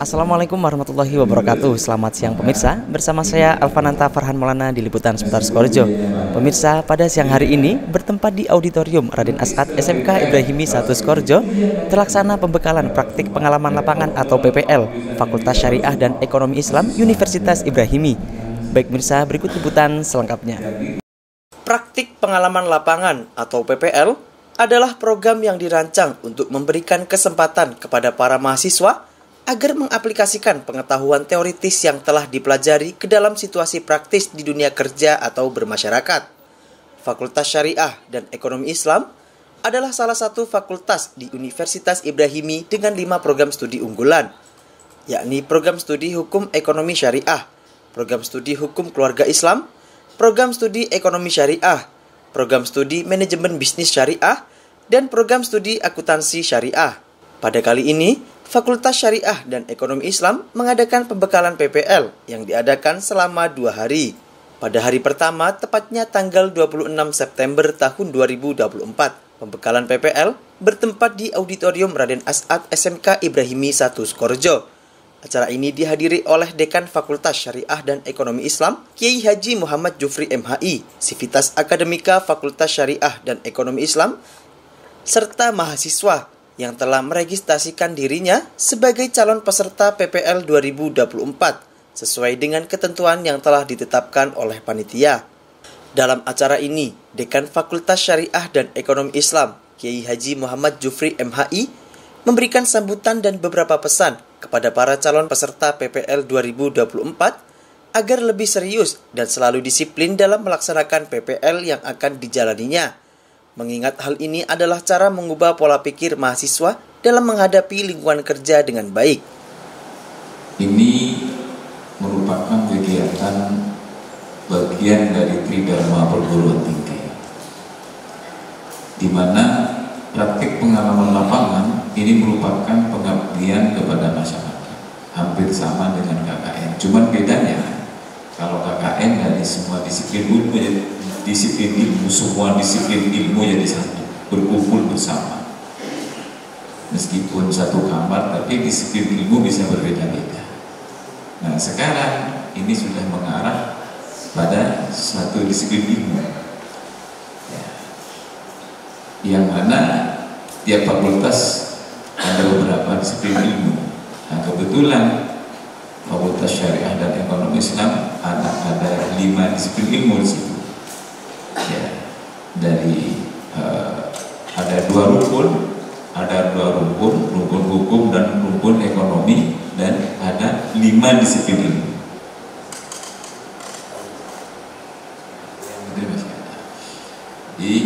Assalamualaikum warahmatullahi wabarakatuh. Selamat siang pemirsa. Bersama saya Alfananta Farhan Maulana di Liputan Seputar Sukoharjo. Pemirsa, pada siang hari ini bertempat di Auditorium Raden As'ad SMK Ibrahimi 1 Sukoharjo terlaksana pembekalan praktik pengalaman lapangan atau PPL Fakultas Syariah dan Ekonomi Islam Universitas Ibrahimi. Baik pemirsa, berikut liputan selengkapnya. Praktik pengalaman lapangan atau PPL adalah program yang dirancang untuk memberikan kesempatan kepada para mahasiswa agar mengaplikasikan pengetahuan teoritis yang telah dipelajari ke dalam situasi praktis di dunia kerja atau bermasyarakat. Fakultas Syariah dan Ekonomi Islam adalah salah satu fakultas di Universitas Ibrahimi dengan 5 program studi unggulan, yakni program studi Hukum Ekonomi Syariah, program studi Hukum Keluarga Islam, program studi Ekonomi Syariah, program studi Manajemen Bisnis Syariah, dan program studi Akuntansi Syariah. Pada kali ini, Fakultas Syariah dan Ekonomi Islam mengadakan pembekalan PPL yang diadakan selama 2 hari. Pada hari pertama, tepatnya tanggal 26 September tahun 2024, pembekalan PPL bertempat di Auditorium Raden As'ad SMK Ibrahimi 1 Sukoharjo. Acara ini dihadiri oleh Dekan Fakultas Syariah dan Ekonomi Islam, Kiai Haji Muhammad Jufri MHI, Sivitas Akademika Fakultas Syariah dan Ekonomi Islam, serta mahasiswa yang telah meregistrasikan dirinya sebagai calon peserta PPL 2024 sesuai dengan ketentuan yang telah ditetapkan oleh panitia. Dalam acara ini, Dekan Fakultas Syariah dan Ekonomi Islam, Kiai Haji Muhammad Jufri MHI, memberikan sambutan dan beberapa pesan kepada para calon peserta PPL 2024 agar lebih serius dan selalu disiplin dalam melaksanakan PPL yang akan dijalaninya. Mengingat hal ini adalah cara mengubah pola pikir mahasiswa dalam menghadapi lingkungan kerja dengan baik. Ini merupakan kegiatan bagian dari Tridharma Perguruan Tinggi, di mana praktik pengalaman lapangan ini merupakan pengabdian kepada masyarakat, hampir sama dengan KKN. Cuman bedanya, kalau KKN dari semua disiplin ilmu, semua disiplin ilmu jadi satu, berkumpul bersama. Meskipun satu kamar, tapi disiplin ilmu bisa berbeda-beda. Nah, sekarang ini sudah mengarah pada satu disiplin ilmu, ya, yang mana tiap fakultas ada beberapa disiplin ilmu. Nah, kebetulan Fakultas Syariah dan Ekonomi Islam ada 5 disiplin ilmu di situ. Ya, dari ada 2 rukun, rukun hukum dan rukun ekonomi, dan ada 5 disiplin ilmu. Jadi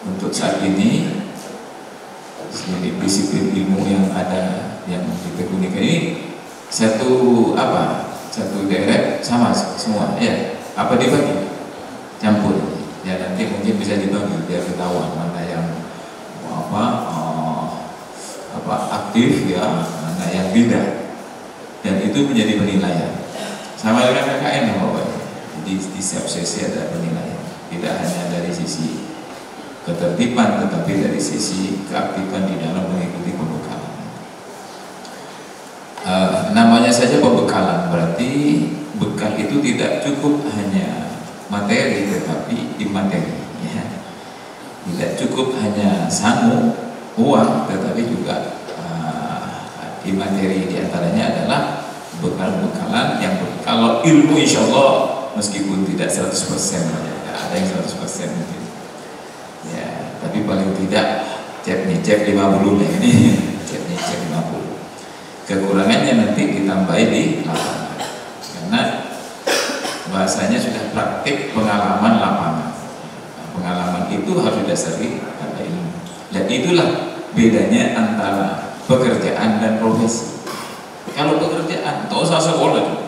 untuk saat ini disiplin ilmu yang ada yang ditekuni ini satu daerah sama semua, ya, apa dibagi? Campur, ya, nanti mungkin bisa dibagi biar ketahuan mana yang aktif, ya, mana yang tidak, dan itu menjadi penilaian sama dengan KKN ya Bapak. Jadi di setiap sesi ada penilaian, tidak hanya dari sisi ketertiban tetapi dari sisi keaktifan di dalam mengikuti pembekalan. Namanya saja pembekalan, berarti bekal itu tidak cukup hanya materi tetapi imateri, ya. Tidak cukup hanya sangu, uang, tetapi juga imateri. Diantaranya adalah bekal-bekalan yang kalau ilmu insya Allah meskipun tidak 100%, ya, ada yang 100% mungkin, ya, tapi paling tidak cek 50 lah ini. Cek 50, kekurangannya nanti ditambahi di lapangan, karena bahasanya sudah praktik pengalaman lapangan. Nah, pengalaman itu harus didasari pada ilmu. Dan itulah bedanya antara pekerjaan dan profesi. Kalau pekerjaan, tak usah sekolah,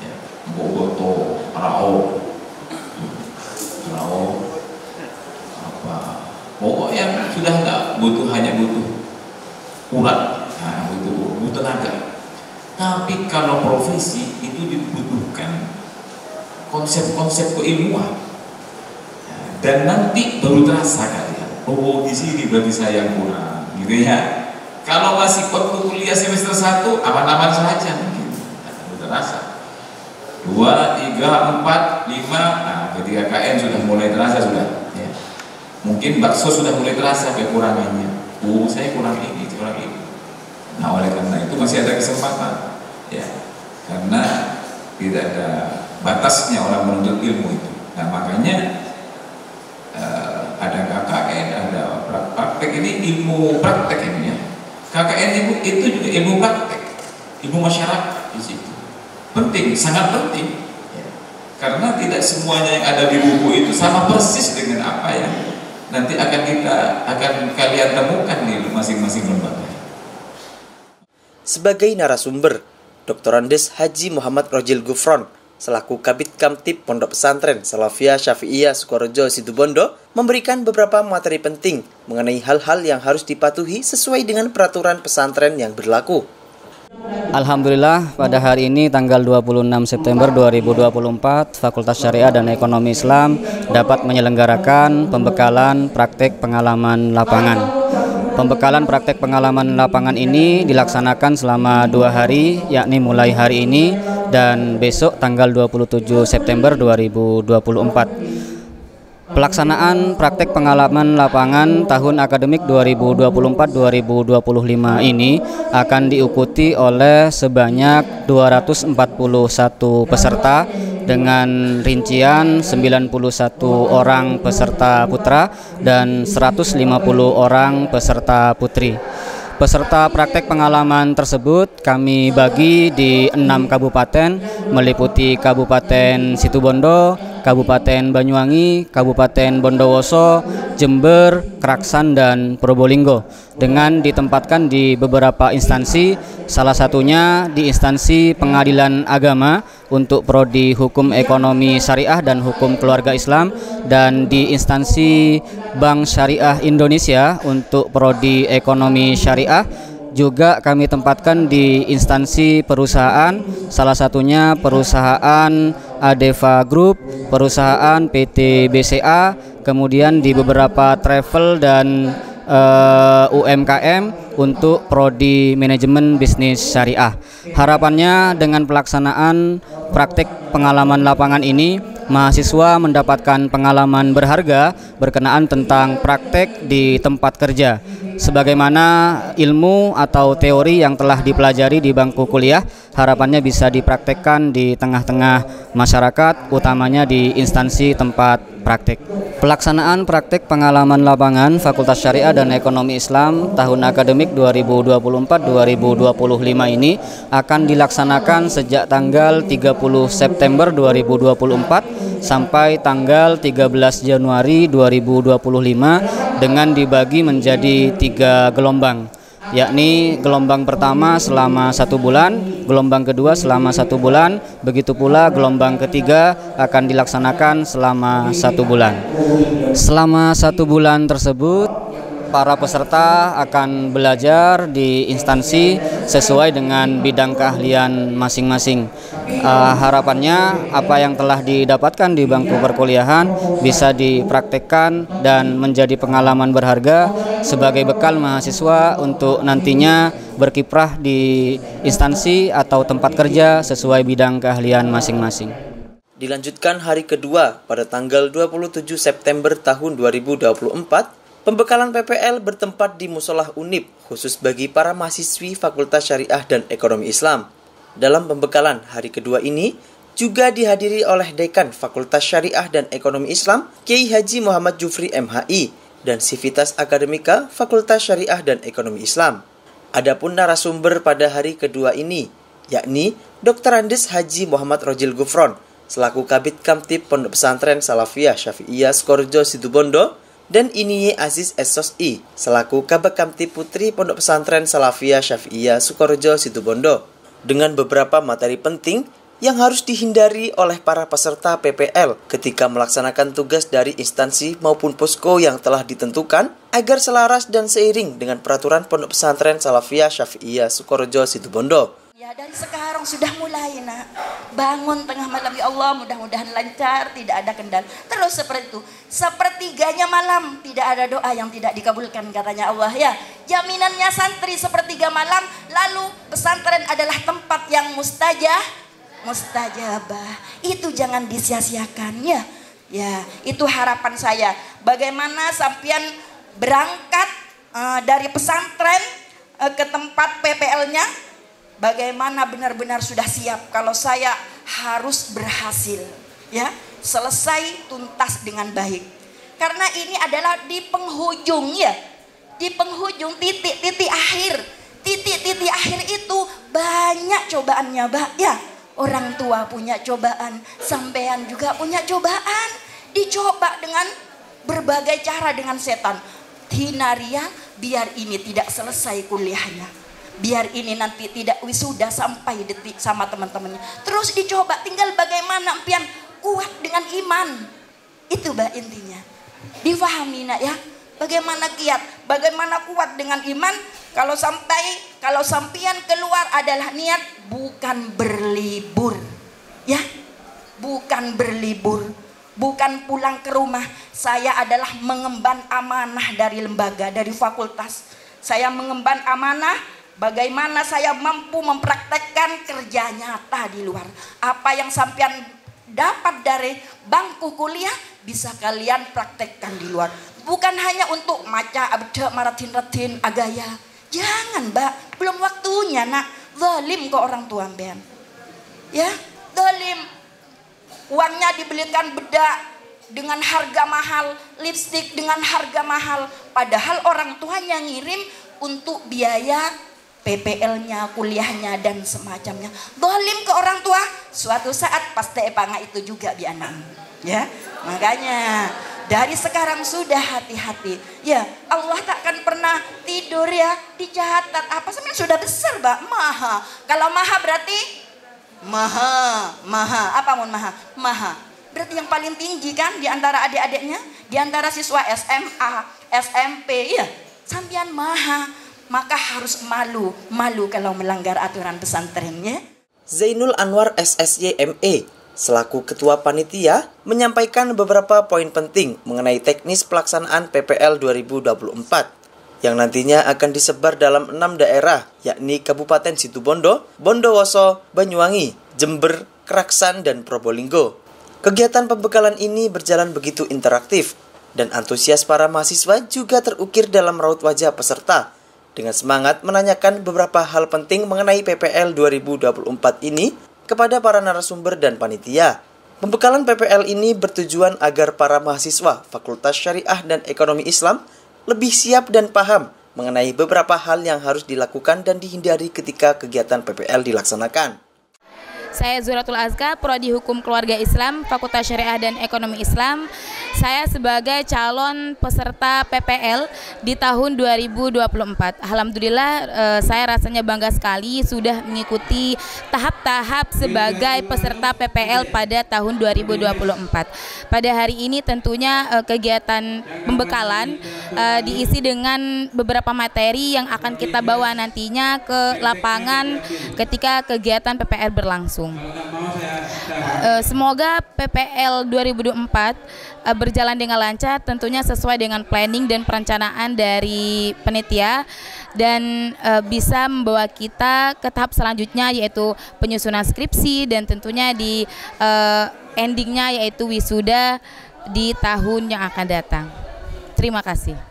ya, boboto, rao, apa, pokok yang sudah nggak butuh, hanya butuh urat, nah, butuh tenaga. Tapi kalau profesi itu dibutuhkan konsep-konsep keilmuan, dan nanti baru terasa kalian, oh di sini berarti saya kurang, gitu ya. Kalau masih waktu kuliah semester 1 aman-aman saja mungkin, akan terasa. 2, 3, 4, 5, nah ketika KN sudah mulai terasa sudah. Ya. Mungkin bakso sudah mulai terasa kekurangannya. Saya kurang ini, kurang ini. Nah oleh karena itu masih ada kesempatan, ya, karena tidak ada batasnya orang menuntut ilmu itu. Nah makanya ada KKN, ada praktek, ini ilmu praktek ini ya. KKN itu juga ilmu praktek, ilmu masyarakat di situ. Penting, sangat penting, ya. Karena tidak semuanya yang ada di buku itu sama persis dengan apa yang nanti akan kalian temukan di masing-masing lembaga. Sebagai narasumber, Dr. Andes Haji Muhammad Rojil Gufron selaku Kabid Kamtib Pondok Pesantren Salafiyah Syafi'iyah Sukorejo Situbondo memberikan beberapa materi penting mengenai hal-hal yang harus dipatuhi sesuai dengan peraturan pesantren yang berlaku. Alhamdulillah pada hari ini tanggal 26 September 2024 Fakultas Syariah dan Ekonomi Islam dapat menyelenggarakan pembekalan praktek pengalaman lapangan. Pembekalan praktek pengalaman lapangan ini dilaksanakan selama 2 hari, yakni mulai hari ini dan besok tanggal 27 September 2024. Pelaksanaan praktek pengalaman lapangan tahun akademik 2024-2025 ini akan diikuti oleh sebanyak 241 peserta dengan rincian 91 orang peserta putra dan 150 orang peserta putri. Peserta praktek pengalaman tersebut kami bagi di 6 kabupaten meliputi Kabupaten Situbondo, Kabupaten Banyuwangi, Kabupaten Bondowoso, Jember, Kraksan, dan Probolinggo dengan ditempatkan di beberapa instansi, salah satunya di instansi Pengadilan Agama untuk prodi Hukum Ekonomi Syariah dan Hukum Keluarga Islam dan di instansi Bank Syariah Indonesia untuk prodi Ekonomi Syariah. Juga kami tempatkan di instansi perusahaan, salah satunya perusahaan Adeva Group, perusahaan PT BCA, kemudian di beberapa travel dan UMKM untuk prodi manajemen bisnis syariah. Harapannya dengan pelaksanaan praktek pengalaman lapangan ini, mahasiswa mendapatkan pengalaman berharga berkenaan tentang praktek di tempat kerja. Sebagaimana ilmu atau teori yang telah dipelajari di bangku kuliah, harapannya bisa dipraktekkan di tengah-tengah masyarakat, utamanya di instansi tempat praktek. Pelaksanaan praktek pengalaman lapangan Fakultas Syariah dan Ekonomi Islam tahun akademik 2024-2025 ini akan dilaksanakan sejak tanggal 30 September 2024 sampai tanggal 13 Januari 2025 dengan dibagi menjadi 3 gelombang, yakni gelombang pertama selama 1 bulan, gelombang kedua selama 1 bulan, begitu pula gelombang ketiga akan dilaksanakan selama 1 bulan. Selama 1 bulan tersebut, para peserta akan belajar di instansi sesuai dengan bidang keahlian masing-masing. Harapannya apa yang telah didapatkan di bangku perkuliahan bisa dipraktekkan dan menjadi pengalaman berharga sebagai bekal mahasiswa untuk nantinya berkiprah di instansi atau tempat kerja sesuai bidang keahlian masing-masing. Dilanjutkan hari kedua pada tanggal 27 September tahun 2024, pembekalan PPL bertempat di Musolah Unip khusus bagi para mahasiswi Fakultas Syariah dan Ekonomi Islam. Dalam pembekalan hari kedua ini juga dihadiri oleh Dekan Fakultas Syariah dan Ekonomi Islam Kiai Haji Muhammad Jufri MHI dan Sivitas Akademika Fakultas Syariah dan Ekonomi Islam. Adapun narasumber pada hari kedua ini yakni Dr. Andes Haji Muhammad Rojil Gufron selaku Kabid Kamtib Pondok Pesantren Salafiyah Syafi'iyah Sukorejo Situbondo dan Iniye Aziz Esos-I selaku Kabid Kamtib Putri Pondok Pesantren Salafiyah Syafi'iyah Sukorejo Situbondo dengan beberapa materi penting yang harus dihindari oleh para peserta PPL ketika melaksanakan tugas dari instansi maupun posko yang telah ditentukan agar selaras dan seiring dengan peraturan Pondok Pesantren Salafiyah Syafi'iyah Sukorejo Situbondo. Ya, dari sekarang sudah mulai nak bangun tengah malam, ya Allah, mudah-mudahan lancar, tidak ada kendala. Terus seperti itu, sepertiganya malam tidak ada doa yang tidak dikabulkan katanya Allah ya. Jaminannya santri sepertiga malam, lalu pesantren adalah tempat yang mustajabah. Itu jangan disia-siakan ya. Ya, itu harapan saya. Bagaimana sampean berangkat dari pesantren ke tempat PPL-nya, bagaimana benar-benar sudah siap. Kalau saya harus berhasil, ya, selesai tuntas dengan baik. Karena ini adalah di penghujung ya, di penghujung titik-titik akhir. Titik-titik akhir itu banyak cobaannya, Mbak ya. Orang tua punya cobaan, sampean juga punya cobaan. Dicoba dengan berbagai cara dengan setan. Hinaria, biar ini tidak selesai kuliahnya, biar ini nanti tidak wisuda sampai detik sama teman-temannya. Terus dicoba, tinggal bagaimana pian kuat dengan iman. Itu Mbak intinya. Difahami nak ya. Bagaimana kiat, bagaimana kuat dengan iman. Kalau sampian keluar adalah niat bukan berlibur, ya, bukan berlibur, bukan pulang ke rumah. Saya adalah mengemban amanah dari lembaga, dari fakultas. Saya mengemban amanah. Bagaimana saya mampu mempraktekkan kerja nyata di luar. Apa yang sampean dapat dari bangku kuliah bisa kalian praktekkan di luar. Bukan hanya untuk maca abda maratin-ratin agaya. Jangan Mbak, belum waktunya nak. Zalim ke orang tua mbean. Ya, zalim. Uangnya dibelikan bedak dengan harga mahal, lipstik dengan harga mahal. Padahal orang tuanya ngirim untuk biaya PPL-nya, kuliahnya dan semacamnya. Zalim ke orang tua. Suatu saat pasti epanga itu juga bianan. Ya, makanya dari sekarang sudah hati-hati. Ya, Allah takkan pernah tidur ya, dicatat. Apa sebenarnya sudah besar, Mbak? Maha. Kalau maha berarti maha. Apa mun maha? Maha. Berarti yang paling tinggi kan di antara adik-adiknya, di antara siswa SMA, SMP, ya. Sampian maha. Maka harus malu kalau melanggar aturan pesantrennya. Zainul Anwar SSY ME selaku Ketua Panitia menyampaikan beberapa poin penting mengenai teknis pelaksanaan PPL 2024 yang nantinya akan disebar dalam 6 daerah, yakni Kabupaten Situbondo, Bondowoso, Banyuwangi, Jember, Keraksan, dan Probolinggo. Kegiatan pembekalan ini berjalan begitu interaktif dan antusias para mahasiswa juga terukir dalam raut wajah peserta dengan semangat menanyakan beberapa hal penting mengenai PPL 2024 ini kepada para narasumber dan panitia. Pembekalan PPL ini bertujuan agar para mahasiswa Fakultas Syariah dan Ekonomi Islam lebih siap dan paham mengenai beberapa hal yang harus dilakukan dan dihindari ketika kegiatan PPL dilaksanakan. Saya Zuratul Azka, Prodi Hukum Keluarga Islam, Fakultas Syariah dan Ekonomi Islam. Saya sebagai calon peserta PPL di tahun 2024. Alhamdulillah saya rasanya bangga sekali sudah mengikuti tahap-tahap sebagai peserta PPL pada tahun 2024. Pada hari ini tentunya kegiatan pembekalan diisi dengan beberapa materi yang akan kita bawa nantinya ke lapangan ketika kegiatan PPL berlangsung. Semoga PPL 2024 berjalan dengan lancar, tentunya sesuai dengan planning dan perencanaan dari panitia dan bisa membawa kita ke tahap selanjutnya yaitu penyusunan skripsi dan tentunya di endingnya yaitu wisuda di tahun yang akan datang. Terima kasih.